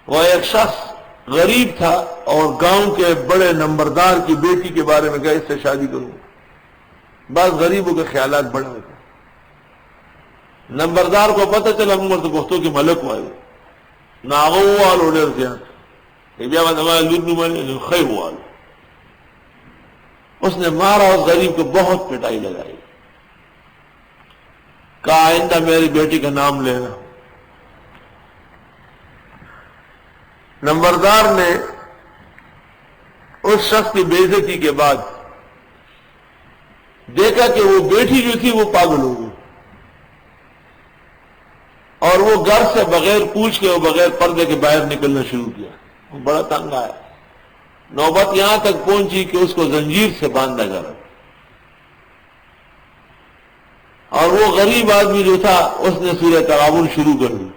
وہ ایک شخص غریب تھا اور گاؤں کے بڑے نمبردار کی بیٹی کے بارے میں کہا اس سے شادی کروں. بعض غریبوں کے خیالات بڑے ہوتے ہیں. نمبردار کو پتہ چلا عمر تو گفتوں کے ملک والے ناغوال اڑے زیادہ بیا ہمارے لنو بنے خیوال. اس نے مارا اس غریب کو بہت پٹائی لگائی. کہا آئندہ میری بیٹی کا نام لینا. نمبردار نے اس شخص کی بے عزتی کے بعد دیکھا کہ وہ بیٹی جو تھی وہ پاگل ہو گئی اور وہ گھر سے بغیر پوچھ کے اور بغیر پردے کے باہر نکلنا شروع کیا. وہ بڑا تنگ آیا. نوبت یہاں تک پہنچی کہ اس کو زنجیر سے باندھا گیا اور وہ غریب آدمی جو تھا اس نے سورہ تغابن شروع کر دی.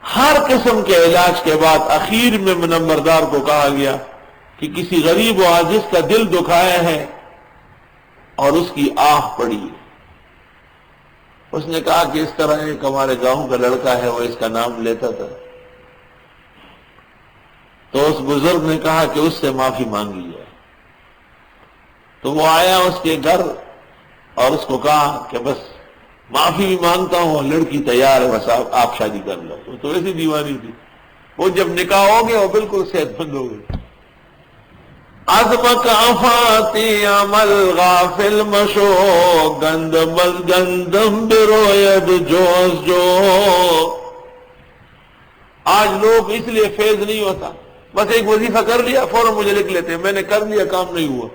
ہر قسم کے علاج کے بعد اخیر میں نمبردار کو کہا گیا کہ کسی غریب و عاجز کا دل دکھایا ہے اور اس کی آہ پڑی ہے. اس نے کہا کہ اس طرح ایک ہمارے گاؤں کا لڑکا ہے وہ اس کا نام لیتا تھا. تو اس بزرگ نے کہا کہ اس سے معافی مانگی جائے. تو وہ آیا اس کے گھر اور اس کو کہا کہ بس معافی بھی مانگتا ہوں اور لڑکی تیار ہے بس آپ شادی کر لو. وہ تو ایسی دیوانی تھی. وہ جب نکاح ہو گیا وہ بالکل صحت مند ہو گئی. عظمک افاتی عمل غافل مشو گندم بروید جوز جو. آج لوگ اس لیے فیض نہیں ہوتا بس ایک وظیفہ کر لیا فوراً مجھے لکھ لیتے ہیں میں نے کر لیا کام نہیں ہوا.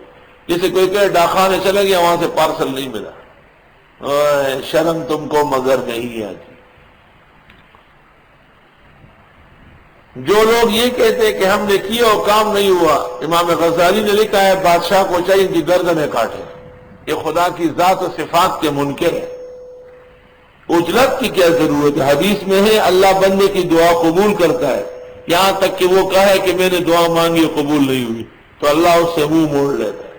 جیسے کوئی کہے ڈاکخانے چلا گیا وہاں سے پارسل نہیں ملا. شرم تم کو مگر نہیں آتی. جو لوگ یہ کہتے ہیں کہ ہم نے کیا اور کام نہیں ہوا، امام غزالی نے لکھا ہے بادشاہ کو چاہیے ان کی گردنیں کاٹے. یہ خدا کی ذات و صفات کے منکر ہے. اجرت کی کیا ضرورت ہے؟ حدیث میں ہے اللہ بندے کی دعا قبول کرتا ہے یہاں تک کہ وہ کہے کہ میں نے دعا مانگی قبول نہیں ہوئی تو اللہ اس سے منہ موڑ لیتا ہے.